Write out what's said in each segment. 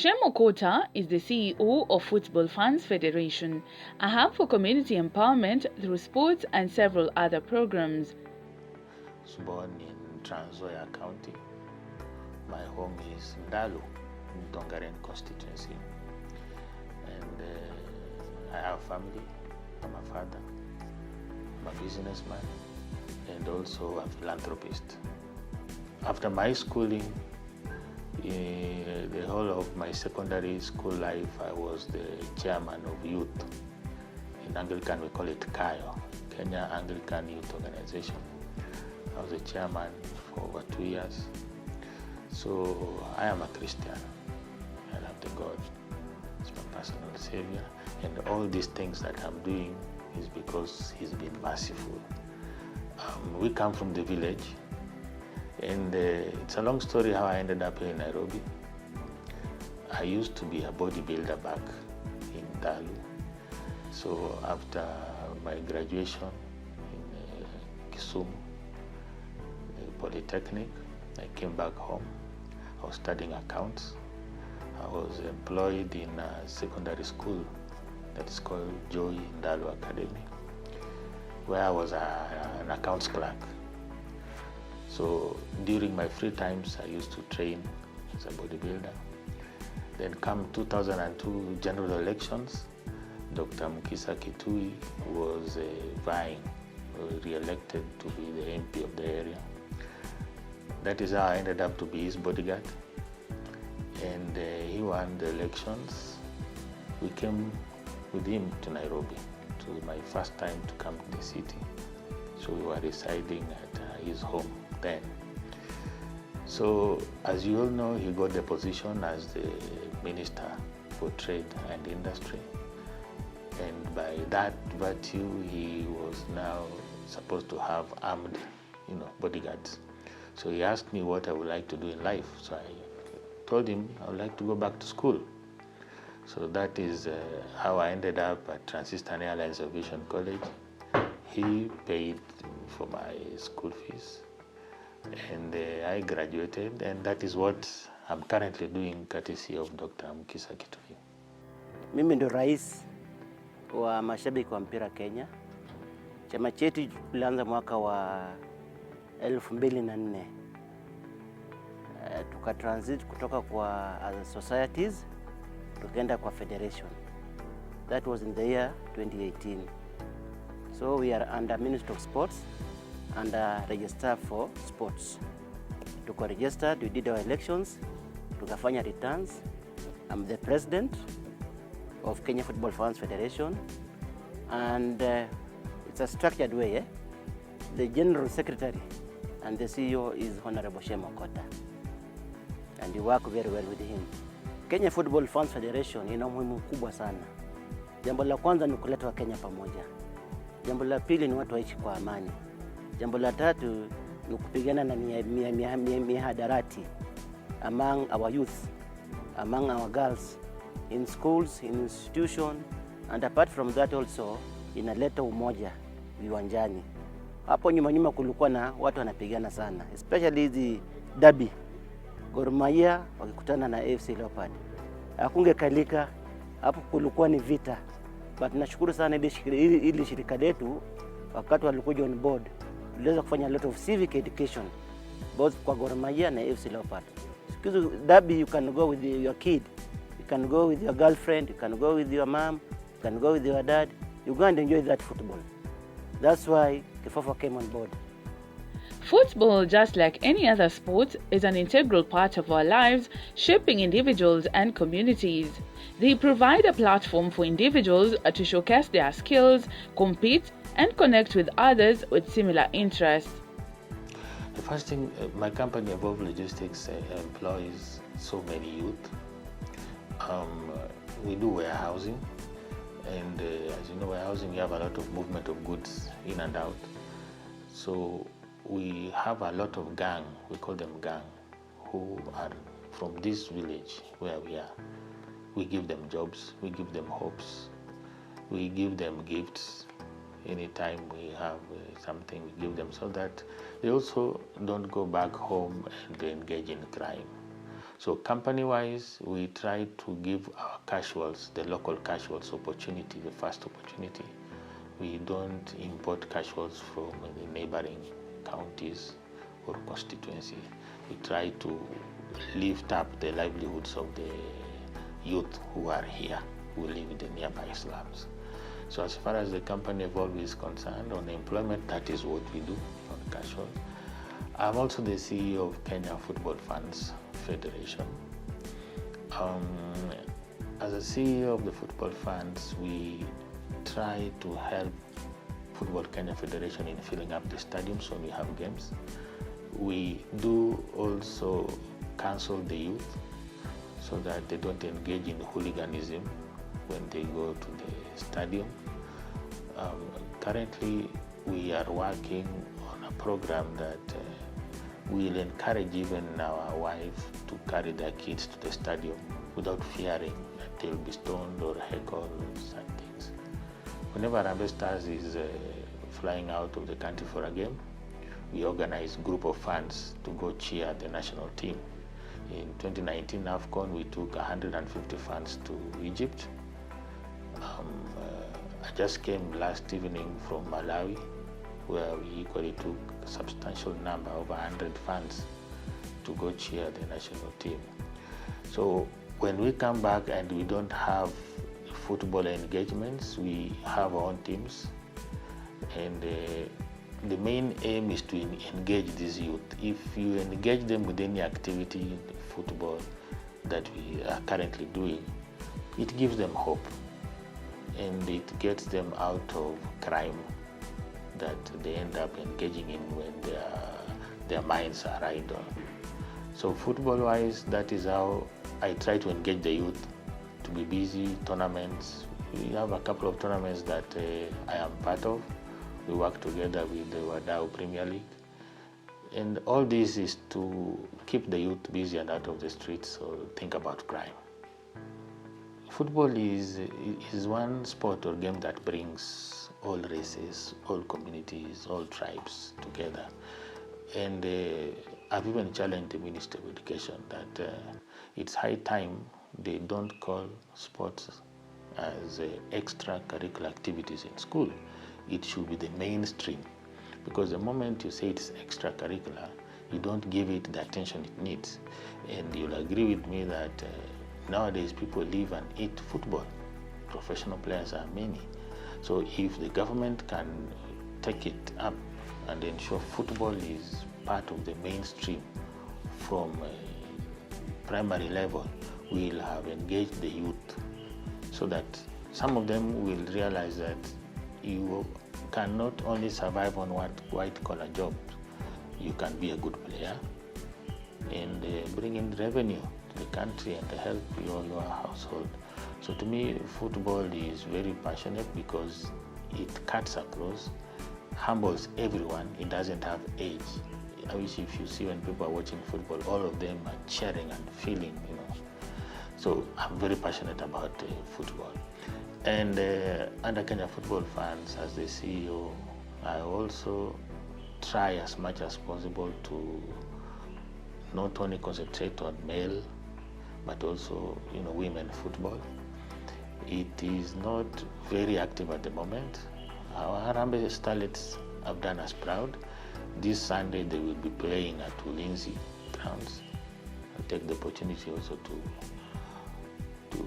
Shem Okottāh is the CEO of Football Fans Federation, a hub for community empowerment through sports and several other programs. I was born in Trans-Nzoia County. My home is Ndalu, in Tongaren constituency. And I have family. I'm a father, I'm a businessman, and also a philanthropist. After my schooling, in the whole of my secondary school life, I was the chairman of youth. In Anglican, we call it KAYO, Kenya Anglican Youth Organization. I was the chairman for over 2 years. So I am a Christian. I love the God. He's my personal savior. And all these things that I'm doing is because He's been merciful. We come from the village. And it's a long story how I ended up here in Nairobi. I used to be a bodybuilder back in Dalu. So after my graduation in Kisumu Polytechnic, I came back home. I was studying accounts. I was employed in a secondary school that is called Joy Dalu Academy, where I was an accounts clerk. So during my free times, I used to train as a bodybuilder. Then come 2002 general elections, Dr. Mukisa Kitui was vying, re-elected to be the MP of the area. That is how I ended up to be his bodyguard. And he won the elections. We came with him to Nairobi. It was my first time to come to the city. So we were residing at his home then. So as you all know, he got the position as the Minister for Trade and Industry. And by that virtue, he was now supposed to have armed, bodyguards. So he asked me what I would like to do in life. So I told him I would like to go back to school. So that is how I ended up at Transistor Airlines Aviation College. He paid for my school fees. And I graduated, and that is what I'm currently doing courtesy of Dr. Mukisa Kitui. Mimi ndo rais wa mashabiki wa mpira Kenya. Chama chetu tulianza mwaka wa 2004. Tuka transit kutoka kwa as societies tukaenda kwa federation. That was in the year 2018. So we are under Ministry of Sports and register for sports. Tuko registered, we did our elections, tukafanya returns. I'm the president of Kenya Football Fans Federation, and it's a structured way. The general secretary and the CEO is Honorable Shem Okottāh, and we work very well with him. Kenya Football Fans Federation ina umuhimu mkubwa sana. Jambo la kwanza ni kuleta wa Kenya pamoja. Jambo la pili ni watu waishi kwa amani. Jambo la tatu ni kupigana na mihadarati among our youth, among our girls, in schools, in institutions, and apart from that also inaleta umoja viwanjani. Hapo nyuma kulikuwa na watu wanapigana sana, especially hizi derby. Gor Mahia wakikutana na AFC Leopards. Hakungekalika, hapo kulikuwa ni vita. But nashukuru sana ili shirika letu wakati walikuja on board. Tuliweza kufanya a lot of civic education both kwa Gor Mahia na AFC Leopards. Because derby you can go with your kid, you can go with your girlfriend, you can go with your mom, you can go with your dad. You go and enjoy that football. That's why Kifafa came on board. Football, just like any other sport, is an integral part of our lives, shaping individuals and communities. They provide a platform for individuals to showcase their skills, compete, and connect with others with similar interests. The first thing, my company, Evolve Logistics, employs so many youth. We do warehousing, and as you know, warehousing, you have a lot of movement of goods in and out. So we have a lot of gang, we call them gang, who are from this village where we are. We give them jobs, we give them hopes, we give them gifts. Anytime we have something, we give them, so that they also don't go back home and engage in crime. So company-wise, we try to give our casuals, the local casuals, opportunity, the first opportunity. We don't import casuals from the neighboring counties or constituency. We try to lift up the livelihoods of the youth who are here, who live in the nearby slums. So as far as the company Evolve is concerned, on employment, that is what we do on casual. I'm also the CEO of Kenya Football Funds Federation. As a CEO of the football funds, we try to help Football Kenya Federation in filling up the stadiums when we have games. We do also counsel the youth so that they don't engage in hooliganism when they go to the stadium. Currently, we are working on a program that will encourage even our wives to carry their kids to the stadium without fearing that they'll be stoned or heckled or such things. Whenever Harambee Stars is flying out of the country for a game, we organize a group of fans to go cheer the national team. In 2019 AFCON, we took 150 fans to Egypt. I just came last evening from Malawi, where we equally took a substantial number, over 100 fans, to go cheer the national team. So when we come back and we don't have football engagements, we have our own teams, and the main aim is to engage these youth. If you engage them with any activity, football, that we are currently doing, it gives them hope, and it gets them out of crime that they end up engaging in when their minds are idle. So football-wise, that is how I try to engage the youth to be busy. Tournaments, we have a couple of tournaments that I am part of. We work together with the Wadau Premier League. And all this is to keep the youth busy and out of the streets or think about crime. Football is one sport or game that brings all races, all communities, all tribes together. And I've even challenged the Minister of Education that it's high time they don't call sports as extracurricular activities in school. It should be the mainstream, because the moment you say it's extracurricular, you don't give it the attention it needs. And you'll agree with me that nowadays people live and eat football. Professional players are many. So if the government can take it up and ensure football is part of the mainstream from primary level, we'll have engaged the youth so that some of them will realize that you cannot only survive on white-collar jobs. You can be a good player and bring in revenue to the country and help your household. So to me, football is very passionate because it cuts across, humbles everyone. It doesn't have age. I wish if you see when people are watching football, all of them are cheering and feeling, So I'm very passionate about football. And under Kenya Football Funds, as the CEO, I also try as much as possible to not only concentrate on male, but also, women football. It is not very active at the moment. Our Harambee Starlets have done us proud. This Sunday they will be playing at Ulinzi grounds. I'll take the opportunity also to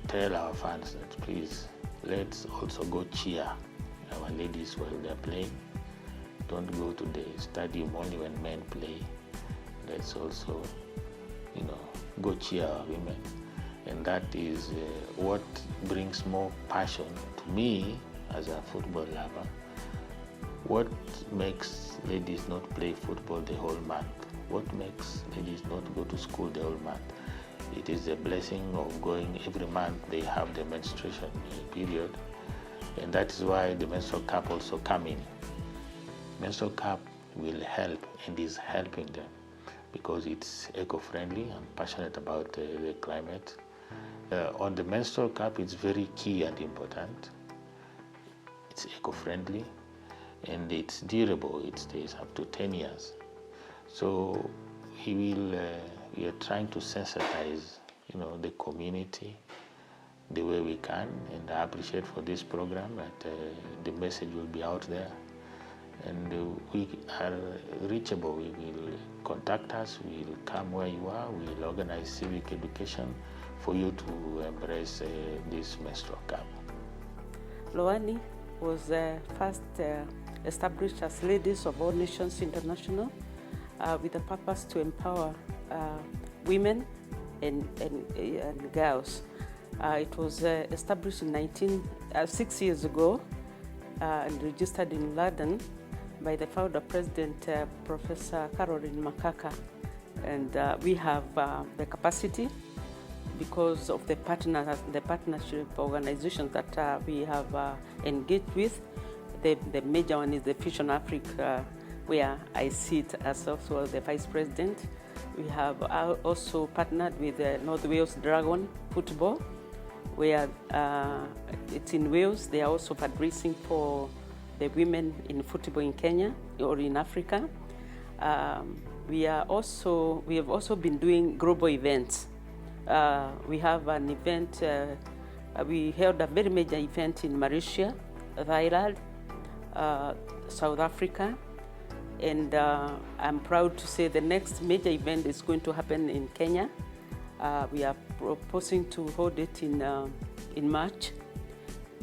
tell our fans that please, let's also go cheer our ladies while they're playing. Don't go to the stadium only when men play. Let's also, go cheer our women. And that is what brings more passion to me as a football lover. What makes ladies not play football the whole month? What makes ladies not go to school the whole month? It is a blessing of going every month. They have the menstruation period, and that is why the menstrual cup also come in. Menstrual cup will help and is helping them because it's eco-friendly. I'm passionate about the climate. On the menstrual cup, it's very key and important. It's eco-friendly and it's durable. It stays up to 10 years. So we will we are trying to sensitize, the community the way we can, and I appreciate for this program that the message will be out there, and we are reachable. We will contact us, we will come where you are, we will organize civic education for you to embrace this menstrual cup. Loani was first established as Ladies of All Nations International with the purpose to empower women and girls. It was established in 6 years ago and registered in London by the founder president, Professor Caroline Makaka. And we have the capacity because of the partnership organizations that we have engaged with. The major one is the Vision Africa, where I sit as also the vice president. We have also partnered with North Wales Dragon Football, where it's in Wales. They are also fundraising for the women in football in Kenya or in Africa. We have also been doing global events. We have an event, we held a very major event in Malaysia, Thailand, South Africa, and I'm proud to say the next major event is going to happen in Kenya. We are proposing to hold it in March.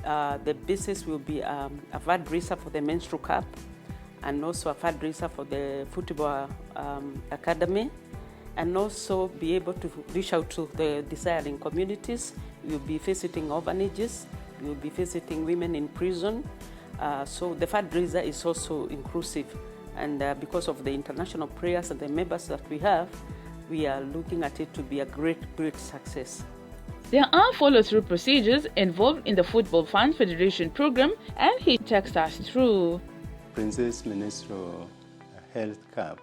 The basis will be a fundraiser for the menstrual cup and also a fundraiser for the football academy, and also be able to reach out to the desiring communities. We will be visiting orphanages, we will be visiting women in prison. So the fundraiser is also inclusive, and because of the international prayers and the members that we have, we are looking at it to be a great success. There are follow-through procedures involved in the Football Fund Federation program, and he takes us through. Princess Menstrual Health Cup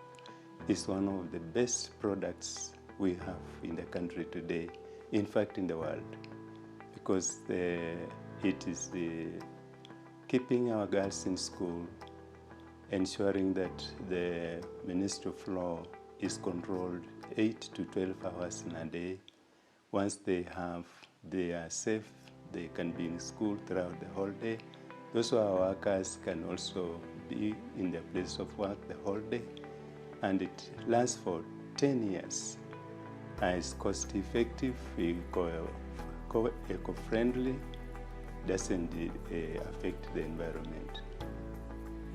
is one of the best products we have in the country today, in fact in the world, because it is keeping our girls in school, ensuring that the menstrual flow is controlled 8 to 12 hours in a day. Once they are safe, they can be in school throughout the whole day. Those who are workers can also be in their place of work the whole day. And it lasts for 10 years. It's cost effective, eco-friendly, doesn't affect the environment.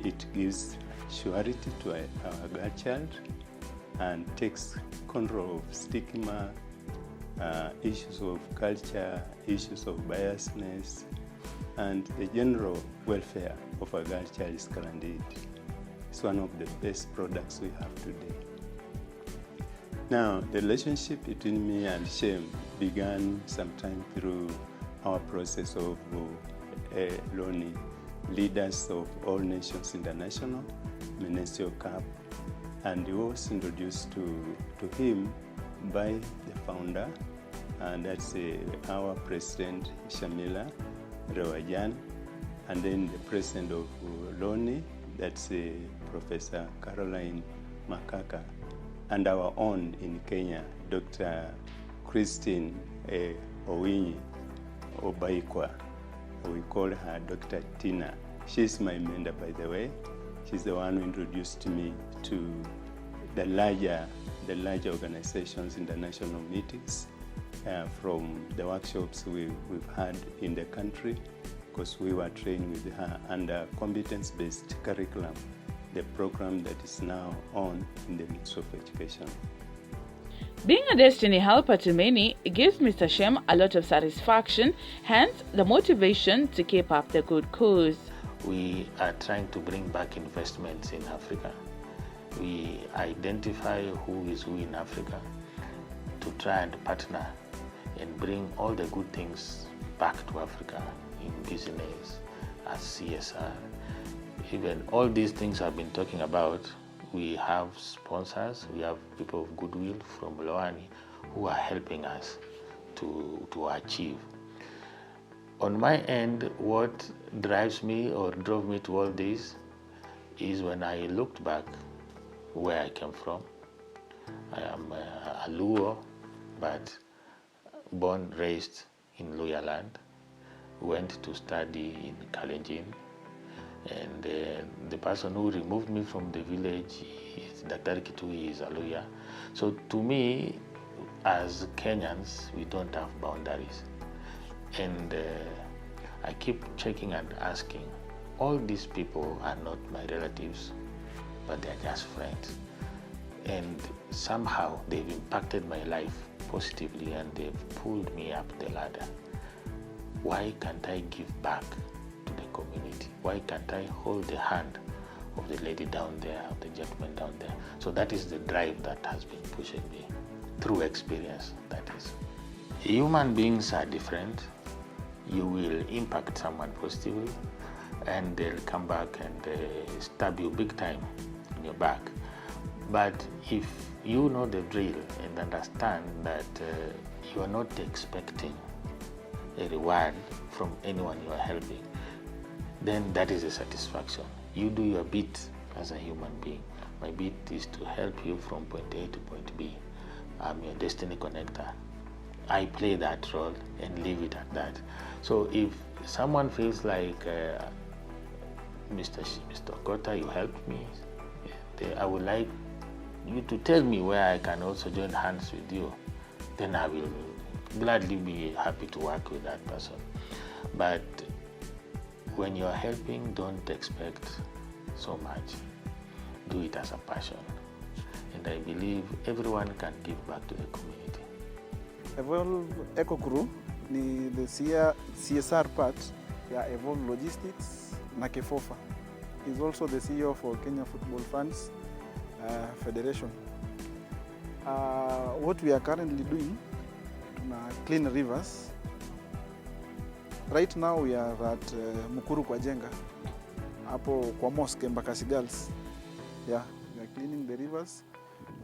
It gives surety to our girl child and takes control of stigma, issues of culture, issues of biasness, and the general welfare of a girl child is guaranteed. It's one of the best products we have today. Now, the relationship between me and SHEM began sometime through our process of LONI, Leaders of All Nations International, Menstrual Cup, and he was introduced to him by the founder, and that's our president, Shamila Rewajan, and then the president of LONI, that's Professor Caroline Makaka, and our own in Kenya, Dr. Christine Owinyi Obaikwa. We call her Dr. Tina. She's my mentor, by the way. She's the one who introduced me to the larger organizations, international meetings, from the workshops we've had in the country, because we were trained with her under competence-based curriculum, the program that is now on in the Ministry of Education. Being a destiny helper to many gives Mr. Shem a lot of satisfaction, hence the motivation to keep up the good cause. We are trying to bring back investments in Africa. We identify who is who in Africa to try and partner and bring all the good things back to Africa in business, as CSR. Even all these things I've been talking about, we have sponsors, we have people of goodwill from Loani who are helping us to achieve. On my end, what drives me or drove me to all this is when I looked back where I came from, I am a Luo, but born, raised in Luya land. Went to study in Kalenjin, and the person who removed me from the village is Dr. Kitui, is a Luya. So to me, as Kenyans, we don't have boundaries. And I keep checking and asking, all these people are not my relatives, but they're just friends. And somehow they've impacted my life positively and they've pulled me up the ladder. Why can't I give back to the community? Why can't I hold the hand of the lady down there, of the gentleman down there? So that is the drive that has been pushing me through experience, that is. Human beings are different. You will impact someone positively and they'll come back and stab you big time in your back. But if you know the drill and understand that you are not expecting a reward from anyone you are helping, then that is a satisfaction. You do your bit as a human being. My bit is to help you from point A to point B. I'm your destiny connector. I play that role and leave it at that. So if someone feels like, Mr. Okotah, you helped me, I would like you to tell me where I can also join hands with you, then I will gladly be happy to work with that person. But when you are helping, don't expect so much. Do it as a passion. And I believe everyone can give back to the community. Evolve Eco Crew ni the CSR part ya Evolve Logistics na Kefofa. He's also the CEO for Kenya Football Fans Federation. What we are currently doing na clean rivers. Right now we are at Mukuru kwa Jenga, hapo kwa mosque Mbakasi Girls. Yeah, we are cleaning the rivers.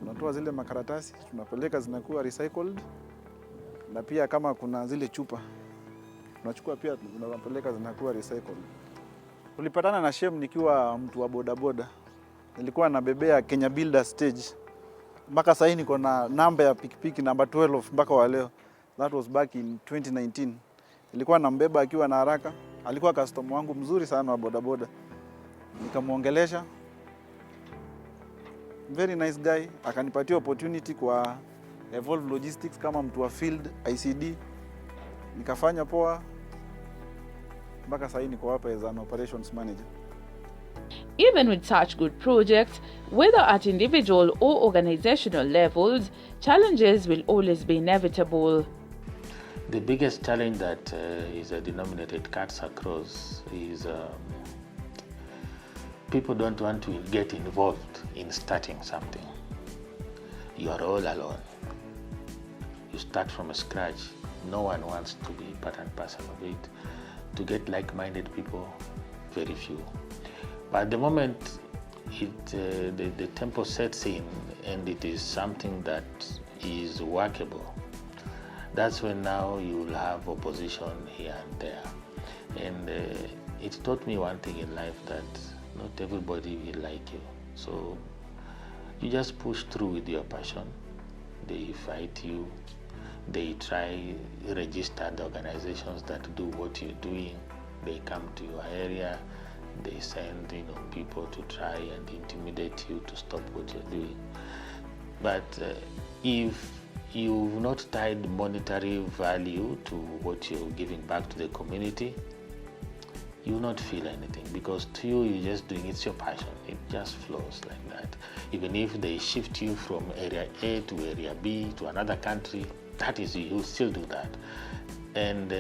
Tunatoa zile makaratasi, tunapeleka zinakuwa recycled. Na pia kama kuna zile chupa, tunachukua pia tunapeleka zinakuwa recycled. Tulipatana na Shem nikiwa mtu wa bodaboda. Nilikuwa nabebea Kenya Builder Stage. Mpaka sasa niko na namba ya pikipiki namba 12 mpaka wa leo. That was back in 2019. Nilikuwa nambeba akiwa na haraka. Alikuwa customer wangu mzuri sana wa bodaboda. Nikamuongelesha. Very nice guy. Akanipatia opportunity kwa Evolve Logistics kama mtu wa field ICD. Nikafanya poa. Mpaka sasa niko hapa as an operations manager. Even with such good projects, whether at individual or organizational levels, challenges will always be inevitable. The biggest challenge that is denominated cuts across is people don't want to get involved in starting something. You are all alone. You start from scratch. No one wants to be part and parcel of it. To get like-minded people, very few. But the moment the tempo sets in and it is something that is workable, that's when now you will have opposition here and there. And it taught me one thing in life, that not everybody will like you. So you just push through with your passion. They fight you. They try register the organizations that do what you're doing. They come to your area. They send people to try and intimidate you to stop what you're doing. But if you've not tied monetary value to what you're giving back to the community, you will not feel anything, because to you, you're just doing, it's your passion. It just flows like that. Even if they shift you from area A to area B to another country, that is, you still do that. And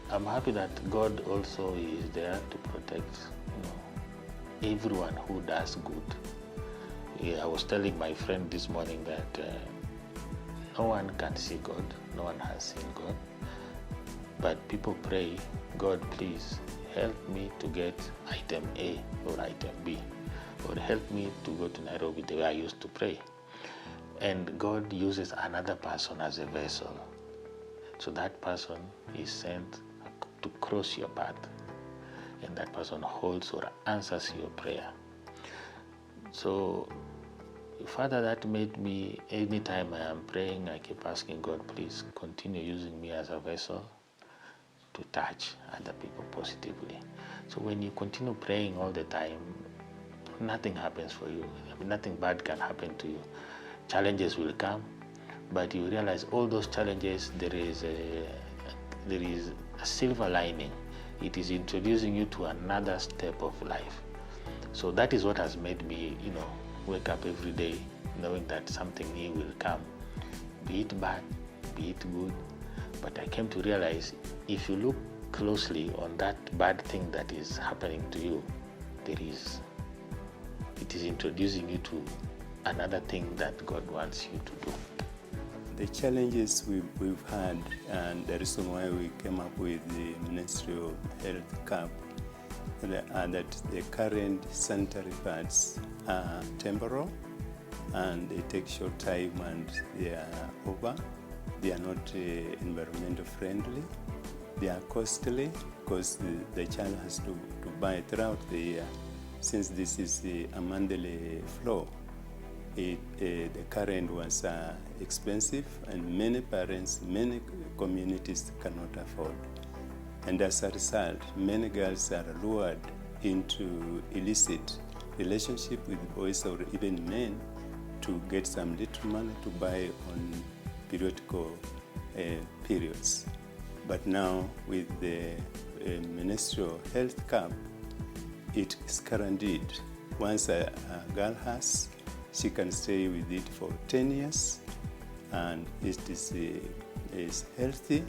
I'm happy that God also is there to protect everyone who does good. Yeah, I was telling my friend this morning that no one can see God, no one has seen God, but people pray, God, please help me to get item A or item B, or help me to go to Nairobi the way I used to pray. And God uses another person as a vessel. So that person is sent to cross your path, and that person holds or answers your prayer. So further, that made me, anytime I am praying, I keep asking God, please continue using me as a vessel to touch other people positively. So when you continue praying all the time, nothing happens for you. I mean, nothing bad can happen to you. Challenges will come, but you realize all those challenges, there is a silver lining. It is introducing you to another step of life. So that is what has made me, wake up every day knowing that something new will come, be it bad, be it good. But I came to realize, if you look closely on that bad thing that is happening to you, it is introducing you to another thing that God wants you to do. The challenges we've had, and the reason why we came up with the Ministry of Health CAP, are that the current sanitary pads are temporal and they take short time and they are over. They are not environmental friendly. They are costly because the child has to buy throughout the year. Since this is a monthly flow, the current ones are expensive and many parents, many communities cannot afford. And as a result, many girls are lured into illicit relationship with boys or even men to get some little money to buy on periodical periods. But now with the Ministry of Health CAP, it is guaranteed. Once a girl has, she can stay with it for 10 years, and it is healthy.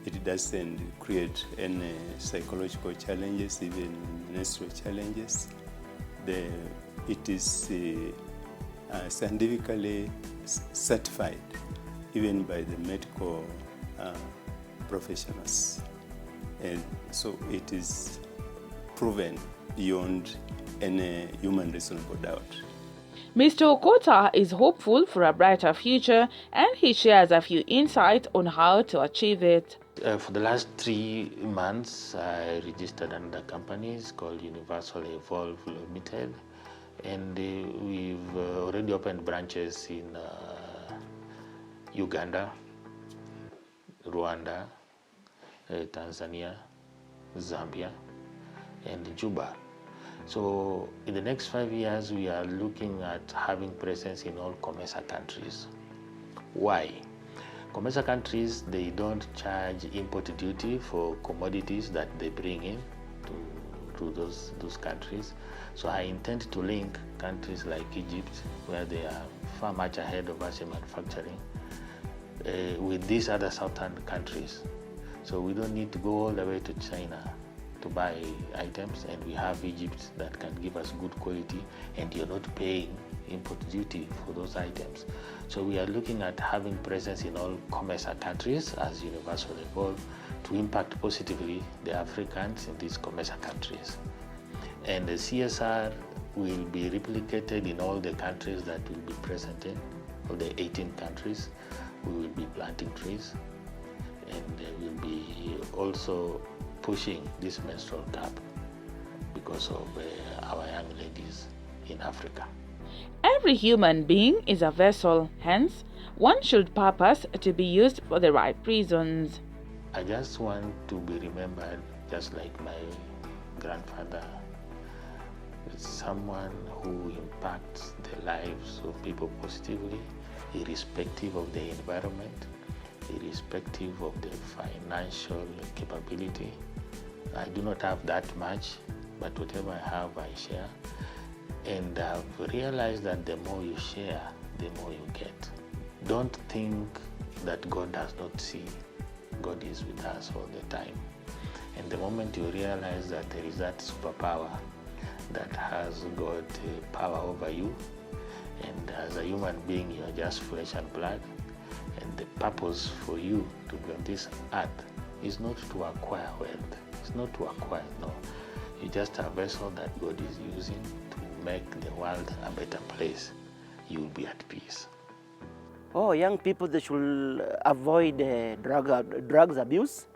It doesn't create any psychological challenges, even menstrual challenges. It is scientifically certified, even by the medical professionals. And so it is proven beyond any human reasonable doubt. Mr. Okotah is hopeful for a brighter future, and he shares a few insights on how to achieve it. For the last 3 months, I registered under companies called Universal Evolve Limited, and we've already opened branches in Uganda, Rwanda, Tanzania, Zambia, and Juba. So in the next 5 years, we are looking at having presence in all COMESA countries. Why? COMESA countries, they don't charge import duty for commodities that they bring in to those countries. So I intend to link countries like Egypt, where they are far much ahead of us in manufacturing, with these other southern countries. So we don't need to go all the way to China to buy items, and we have Egypt that can give us good quality, and you're not paying import duty for those items. So we are looking at having presence in all COMESA countries as Universal Evolve to impact positively the Africans in these COMESA countries. And the CSR will be replicated in all the countries that will be present in, all the 18 countries. We will be planting trees, and we'll be also pushing this menstrual cap because of our young ladies in Africa. Every human being is a vessel, hence, one should purpose to be used for the right reasons. I just want to be remembered just like my grandfather. It's someone who impacts the lives of people positively, irrespective of the environment, irrespective of the financial capability. I do not have that much, but whatever I have, I share. And I've realized that the more you share, the more you get. Don't think that God does not see. God is with us all the time. And the moment you realize that there is that superpower that has got power over you, and as a human being, you are just flesh and blood, and the purpose for you to be on this earth is not to acquire wealth. It's not to acquire, no. You're just a vessel that God is using to make the world a better place. You'll be at peace. Oh, young people, they should avoid drugs abuse.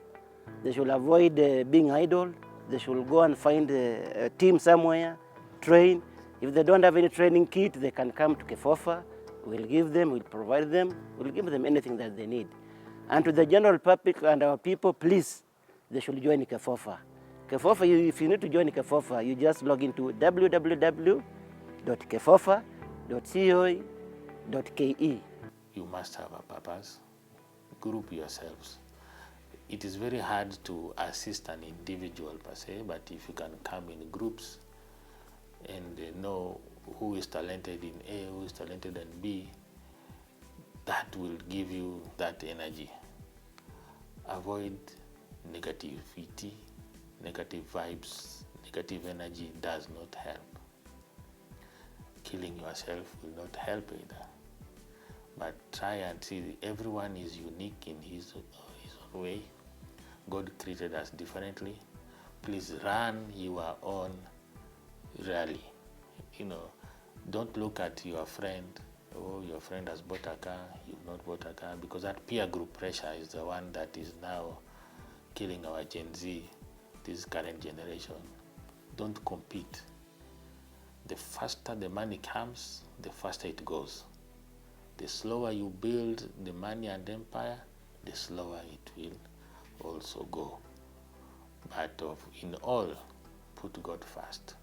They should avoid being idle. They should go and find a team somewhere, train. If they don't have any training kit, they can come to Kefofa. We'll give them, we'll provide them, we'll give them anything that they need. And to the general public and our people, please, they should join Kefofa. Kefofa, if you need to join Kefofa, you just log into www.kefofa.co.ke. You must have a purpose. Group yourselves. It is very hard to assist an individual per se, but if you can come in groups and know who is talented in A, who is talented in B, that will give you that energy. Avoid negativity, negative vibes, negative energy does not help. Killing yourself will not help either. But try and see everyone is unique in his own way. God created us differently. Please run your own rally. Don't look at your friend. Oh, your friend has bought a car, you've not bought a car, because that peer group pressure is the one that is now killing our Gen Z, this current generation. Don't compete. The faster the money comes, the faster it goes. The slower you build the money and empire, the slower it will also go. But in all, put God first.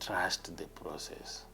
Trust the process.